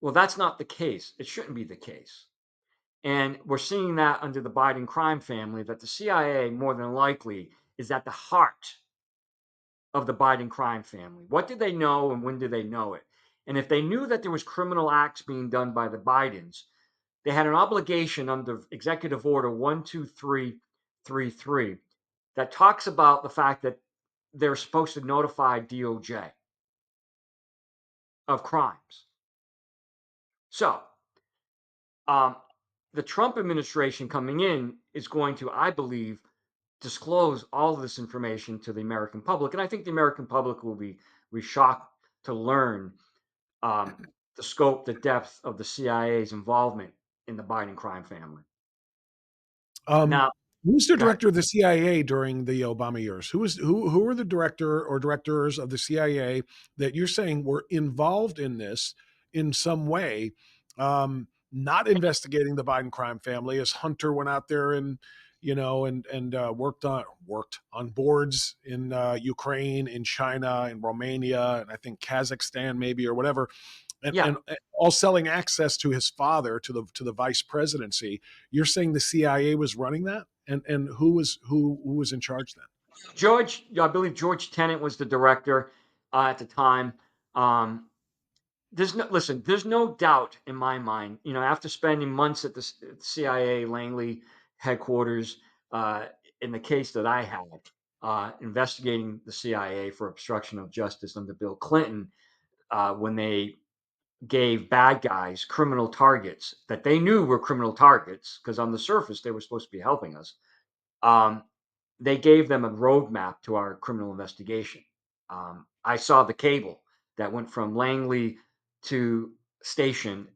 Well, that's not the case. It shouldn't be the case. And we're seeing that under the Biden crime family, that the CIA more than likely is at the heart of the Biden crime family. What did they know and when did they know it? And if they knew that there was criminal acts being done by the Bidens, they had an obligation under Executive Order 12333 that talks about the fact that they're supposed to notify DOJ of crimes. So, um, the Trump administration coming in is going to, I believe, disclose all of this information to the American public. And I think the American public will be shocked to learn um, the scope, the depth of the CIA's involvement in the Biden crime family. Um, Now, who was the go ahead. director of the CIA during the Obama years? Who were the director or directors of the CIA that you're saying were involved in this in some way? Not investigating the Biden crime family, as Hunter went out there and worked on boards in Ukraine, in China, in Romania, and I think Kazakhstan maybe or whatever, and, Yeah, and all selling access to his father to the vice presidency. You're saying the CIA was running that, and who was in charge then? I believe George Tenet was the director at the time. Um, there's no doubt in my mind. After spending months at the CIA Langley headquarters, uh, in the case that I had, investigating the CIA for obstruction of justice under Bill Clinton, when they gave bad guys criminal targets that they knew were criminal targets because on the surface they were supposed to be helping us. Um, they gave them a roadmap to our criminal investigation. I saw the cable that went from Langley to station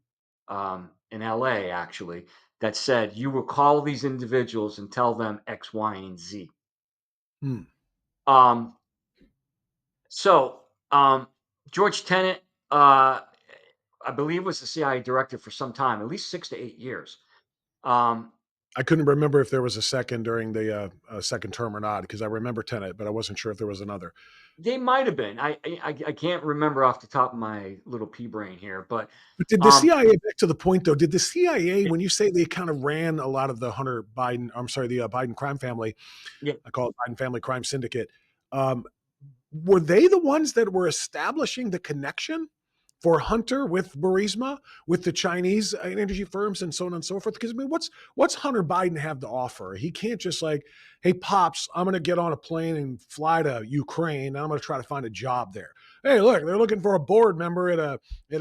in LA, actually, that said, you will call these individuals and tell them X, Y, and Z. Hmm. Um, so, George Tenet, I believe, was the CIA director for some time, at least 6 to 8 years. Um, I couldn't remember if there was a second during the second term or not because I remember Tenet, but I wasn't sure if there was another. they might have been. I can't remember off the top of my little pea brain here, but But did the um, CIA, back to the point though, did the CIA, when you say they kind of ran a lot of the Hunter Biden, I'm sorry, the Biden crime family, yeah. I call it Biden family crime syndicate, um, were they the ones that were establishing the connection for Hunter with Burisma, with the Chinese energy firms, and so on and so forth? Because I mean, what's Hunter Biden have to offer? He can't just like, hey, pops, I'm going to get on a plane and fly to Ukraine, and I'm going to try to find a job there. Hey, look, they're looking for a board member at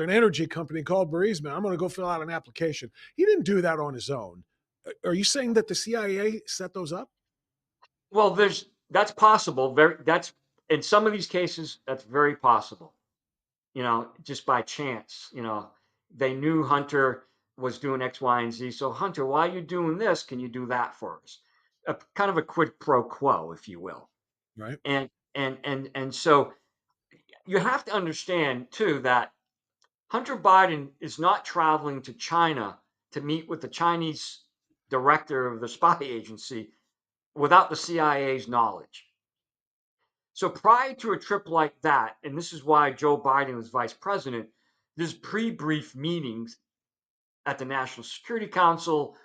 an energy company called Burisma. I'm going to go fill out an application. He didn't do that on his own. Are you saying that the CIA set those up? Well, that's possible. That's in some of these cases that's very possible. Just by chance. They knew Hunter was doing X, Y, and Z. So Hunter, while you're doing this, can you do that for us? Kind of a quid pro quo, if you will. Right. And so you have to understand too that Hunter Biden is not traveling to China to meet with the Chinese director of the spy agency without the CIA's knowledge. So prior to a trip like that, and this is why Joe Biden was vice president, there's pre-brief meetings at the National Security Council,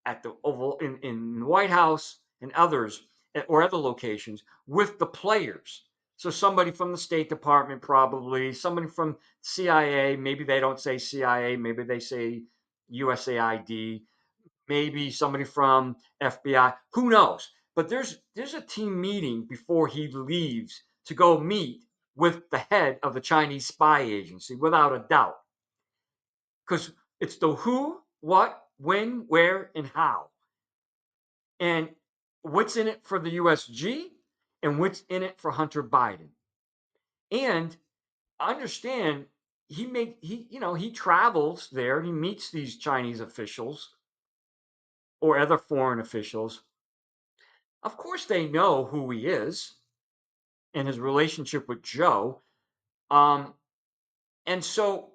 at the Oval in the White House, and others or other locations with the players. So somebody from the State Department, probably somebody from CIA. Maybe they don't say CIA. Maybe they say USAID. Maybe somebody from FBI. Who knows? But there's a team meeting before he leaves to go meet with the head of the Chinese spy agency, without a doubt, because it's the who, what, when, where, and how, and what's in it for the USG, and what's in it for Hunter Biden. And understand, he travels there and he meets these Chinese officials or other foreign officials. Of course, they know who he is and his relationship with Joe. Um, and so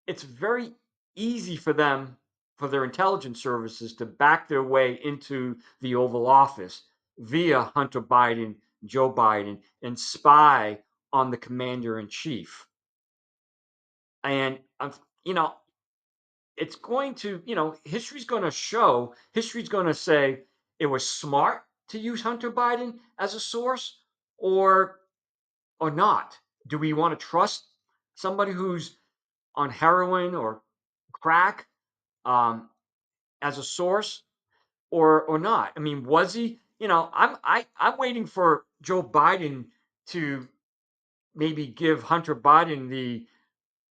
it's very easy for them, for their intelligence services, to back their way into the Oval Office via Hunter Biden, Joe Biden, and spy on the commander in chief. And, you know, it's going to, history's going to say it was smart to use Hunter Biden as a source, or not? Do we want to trust somebody who's on heroin or crack, um, as a source, or not? I mean, was he? I'm waiting for Joe Biden to maybe give Hunter Biden the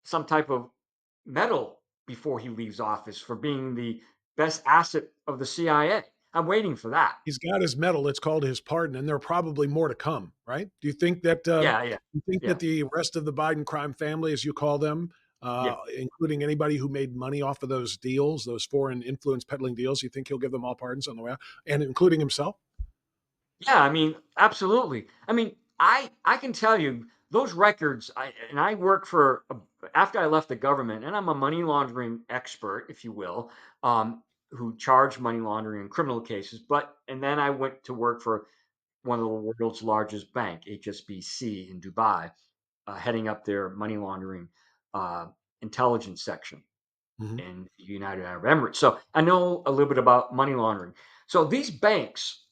some type of medal before he leaves office for being the best asset of the CIA. I'm waiting for that. He's got his medal. It's called his pardon, and there are probably more to come. Right? Yeah, yeah, Do you think yeah, that the rest of the Biden crime family, as you call them, yeah. including anybody who made money off of those deals, those foreign influence peddling deals, you think he'll give them all pardons on the way out, and including himself? Yeah, I mean, absolutely. I mean, I can tell you those records. I worked for after I left the government, and I'm a money laundering expert, if you will, who charged money laundering in criminal cases. And then I went to work for one of the world's largest bank, HSBC in Dubai, heading up their money laundering uh, intelligence section Mhm. in the United Arab Emirates. So I know a little bit about money laundering. So these banks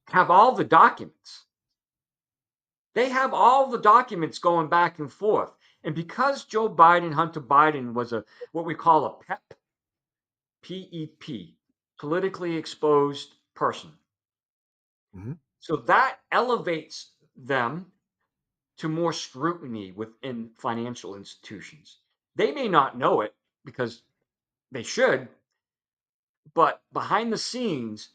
have all the documents. They have all the documents going back and forth. And because Joe Biden, Hunter Biden, was a what we call a PEP, politically exposed person. Mhm. So that elevates them to more scrutiny within financial institutions. They may not know it because they should, but behind the scenes,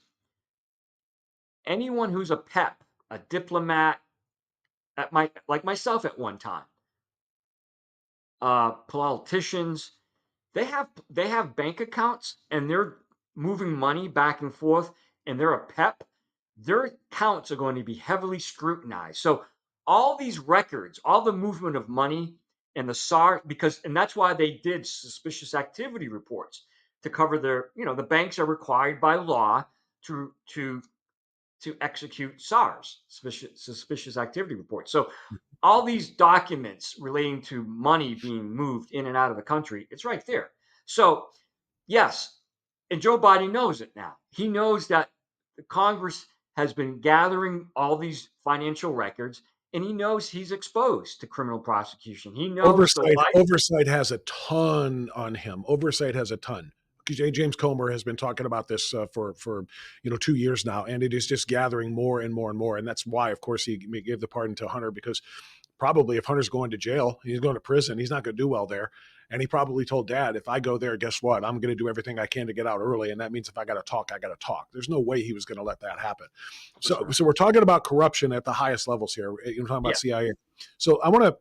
anyone who's a PEP, a diplomat, like myself at one time, politicians, they have bank accounts and they're moving money back and forth, and they're a PEP. Their accounts are going to be heavily scrutinized. So all these records, all the movement of money and the SAR, and that's why they did suspicious activity reports to cover the banks are required by law to execute SARS, suspicious activity reports. So all these documents relating to money being moved in and out of the country, it's right there. So yes, and Joe Biden knows it now. He knows that the Congress has been gathering all these financial records, and he knows he's exposed to criminal prosecution. He knows so Biden. Oversight has a ton on him. Oversight has a ton. James Comer has been talking about this for 2 years now, and it is just gathering more and more and more. And that's why, of course, he gave the pardon to Hunter, because probably if Hunter's going to jail, he's going to prison, he's not going to do well there. And he probably told Dad, if I go there, guess what? I'm going to do everything I can to get out early. And that means if I got to talk, I got to talk. There's no way he was going to let that happen. So we're talking about corruption at the highest levels here. You're talking about Yeah. CIA. So I want to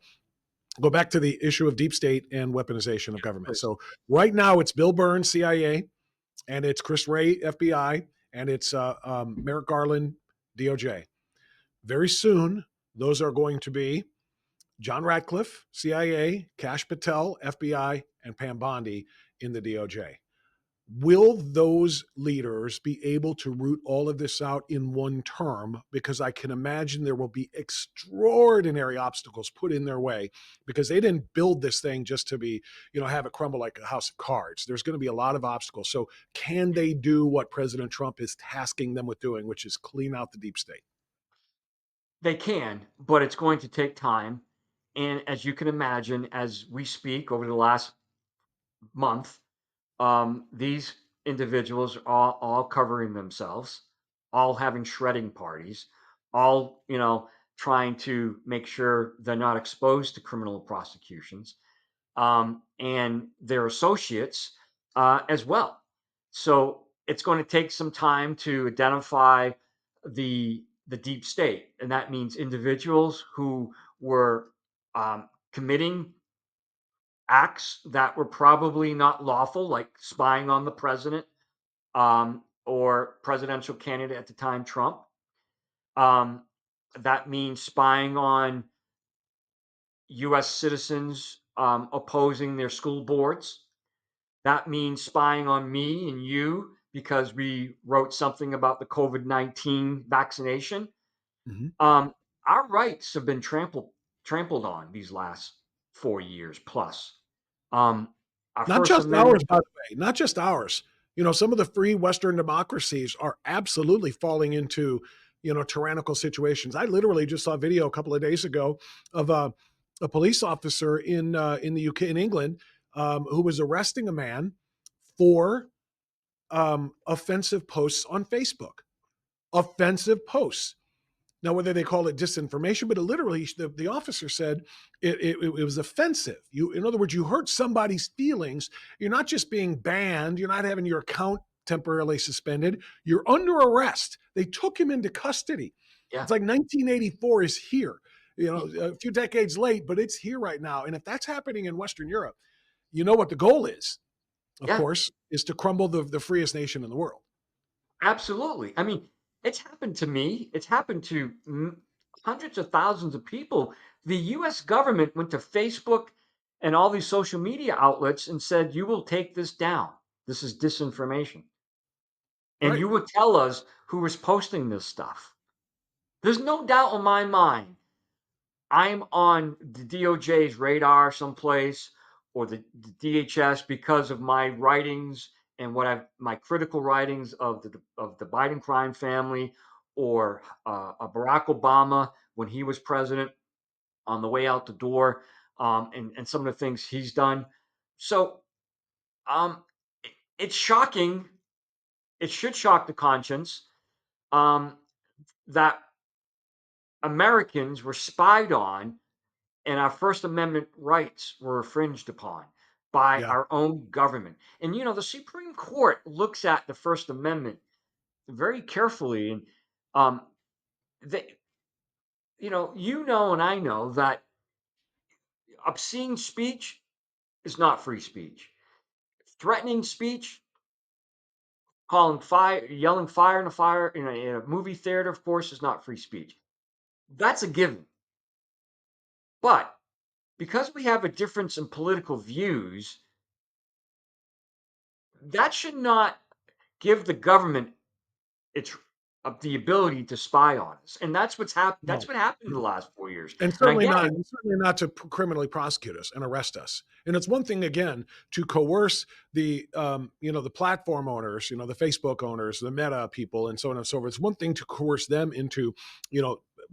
go back to the issue of deep state and weaponization of government. So right now it's Bill Burns, CIA, and it's Chris Wray, FBI, and it's Merrick Garland, DOJ. Very soon, those are going to be John Ratcliffe, CIA, Kash Patel, FBI, and Pam Bondi in the DOJ. Will those leaders be able to root all of this out in one term? Because I can imagine there will be extraordinary obstacles put in their way, because they didn't build this thing just to be, have it crumble like a house of cards. There's going to be a lot of obstacles. So can they do what President Trump is tasking them with doing, which is clean out the deep state? They can, but it's going to take time. And as you can imagine, as we speak over the last month, these individuals are all covering themselves, all having shredding parties, all trying to make sure they're not exposed to criminal prosecutions, and their associates as well. So it's going to take some time to identify the deep state, and that means individuals who were committing acts that were probably not lawful, like spying on the president or presidential candidate at the time, Trump. Um, that means spying on U.S. citizens opposing their school boards. That means spying on me and you because we wrote something about the COVID-19 vaccination. Mm-hmm. Our rights have been trampled on these last 4 years plus. Our Not First just ours, Amendment. by the way, not just ours. Some of the free Western democracies are absolutely falling into, tyrannical situations. I literally just saw a video a couple of days ago of a police officer in the UK, in England, who was arresting a man for offensive posts on Facebook. Offensive posts. Now, whether they call it disinformation, but it literally, the officer said it was offensive. In other words, you hurt somebody's feelings. You're not just being banned. You're not having your account temporarily suspended. You're under arrest. They took him into custody. Yeah. It's like 1984 is here. A few decades late, but it's here right now. And if that's happening in Western Europe, you know what the goal is, of Yeah. course, is to crumble the freest nation in the world. Absolutely. I mean, it's happened to me. It's happened to hundreds of thousands of people. The US government went to Facebook and all these social media outlets and said, you will take this down. This is disinformation. And Right. you would tell us who was posting this stuff. There's no doubt in my mind I'm on the DOJ's radar someplace or the DHS because of my writings and my critical writings of the Biden crime family or Barack Obama when he was president on the way out the door, and some of the things he's done. So it's shocking. It should shock the conscience um, that Americans were spied on and our First Amendment rights were infringed upon by Yeah. our own government. And the Supreme Court looks at the First Amendment very carefully, and Um, they, and I know that obscene speech is not free speech. Threatening speech, calling fire, yelling fire in a movie theater, of course, is not free speech. That's a given. But because we have a difference in political views, that should not give the government its the ability to spy on us. And that's what's happened. That's No. what happened in the last 4 years. And And certainly not, again, and certainly not to criminally prosecute us and arrest us. And it's one thing again to coerce the, the platform owners, the Facebook owners, the Meta people, and so on and so forth. It's one thing to coerce them into,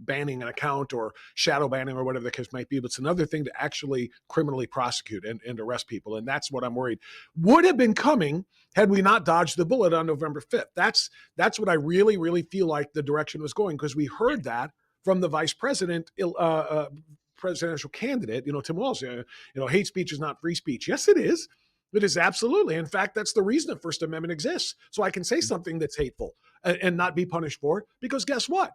banning an account or shadow banning or whatever the case might be. But it's another thing to actually criminally prosecute and arrest people. And that's what I'm worried would have been coming had we not dodged the bullet on November 5th. That's what I really, really feel like the direction was going, because we heard that from the vice president, presidential candidate, Tim Walz. Hate speech is not free speech. Yes, it is. It is absolutely. In fact, that's the reason the First Amendment exists. So I can say something that's hateful and not be punished for it. Because guess what?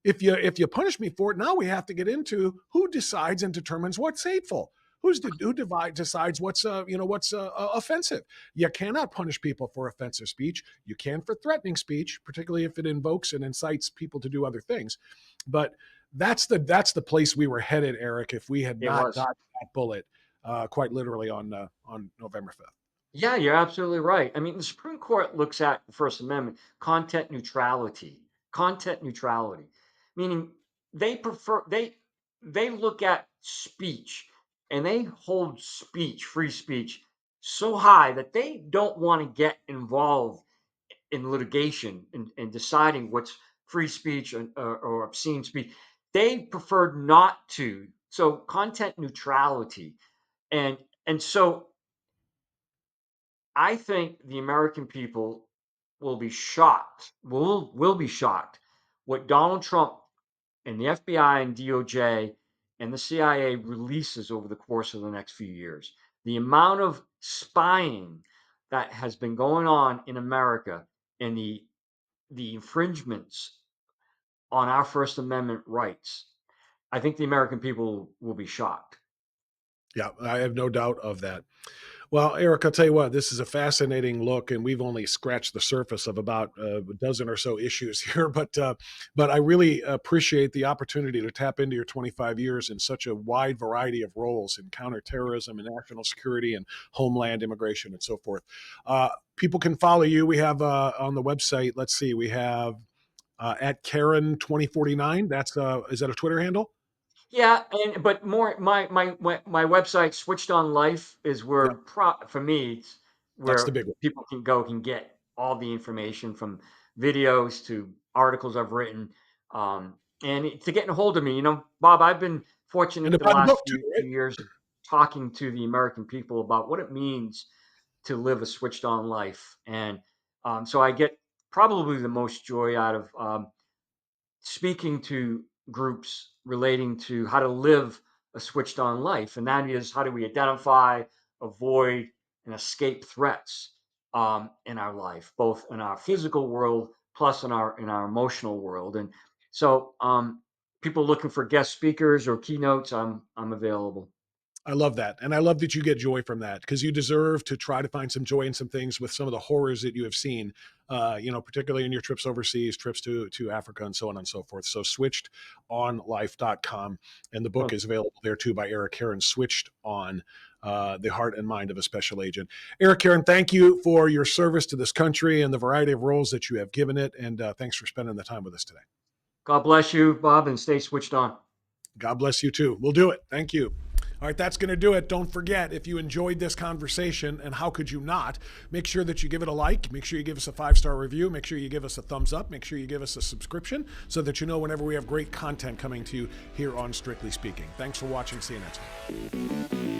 If you punish me for it, now we have to get into who decides and determines what's hateful. Who decides what's offensive. You cannot punish people for offensive speech. You can for threatening speech, particularly if it invokes and incites people to do other things. But that's the place we were headed, Eric, if we had it not was. dodged that bullet, quite literally on November 5th. Yeah, you're absolutely right. I mean, the Supreme Court looks at the First Amendment content neutrality. Content neutrality, meaning they look at speech and they hold free speech, so high that they don't want to get involved in litigation and deciding what's free speech or obscene speech. They prefer not to. So content neutrality, and so I think the American people will be shocked. Will be shocked what Donald Trump and the FBI and DOJ and the CIA releases over the course of the next few years. The amount of spying that has been going on in America and the infringements on our First Amendment rights, I think the American people will be shocked. Yeah, I have no doubt of that. Well, Eric, I'll tell you what, this is a fascinating look, and we've only scratched the surface of about a dozen or so issues here. But I really appreciate the opportunity to tap into your 25 years in such a wide variety of roles in counterterrorism and national security and homeland immigration and so forth. People can follow you. We have on the website, let's see, we have at Caron 2049. That's is that a Twitter handle? Yeah, but more my website Switched on Life is where Yeah, for me it's that's the where big one. people can get all the information from videos to articles I've written, to getting a hold of me. Bob, I've been And fortunate to the buy the last book too, few right? years of talking to the American people about what it means to live a switched on life, and so I get probably the most joy out of speaking to groups relating to how to live a switched on life. And that is, how do we identify, avoid, and escape threats in our life, both in our physical world plus in our emotional world. And so people looking for guest speakers or keynotes, I'm available. I love that. And I love that you get joy from that, because you deserve to try to find some joy in some things with some of the horrors that you have seen, particularly in your trips overseas, trips to Africa and so on and so forth. So switchedonlife.com. And the book Well, is available there too by Eric Caron, Switched On, the Heart and Mind of a Special Agent. Eric Caron, thank you for your service to this country and the variety of roles that you have given it. And thanks for spending the time with us today. God bless you, Bob, and stay switched on. God bless you too. We'll do it. Thank you. All right, that's going to do it. Don't forget, if you enjoyed this conversation, and how could you not, make sure that you give it a like. Make sure you give us a 5-star review. Make sure you give us a thumbs up. Make sure you give us a subscription so that you know whenever we have great content coming to you here on Strictly Speaking. Thanks for watching. See you next time.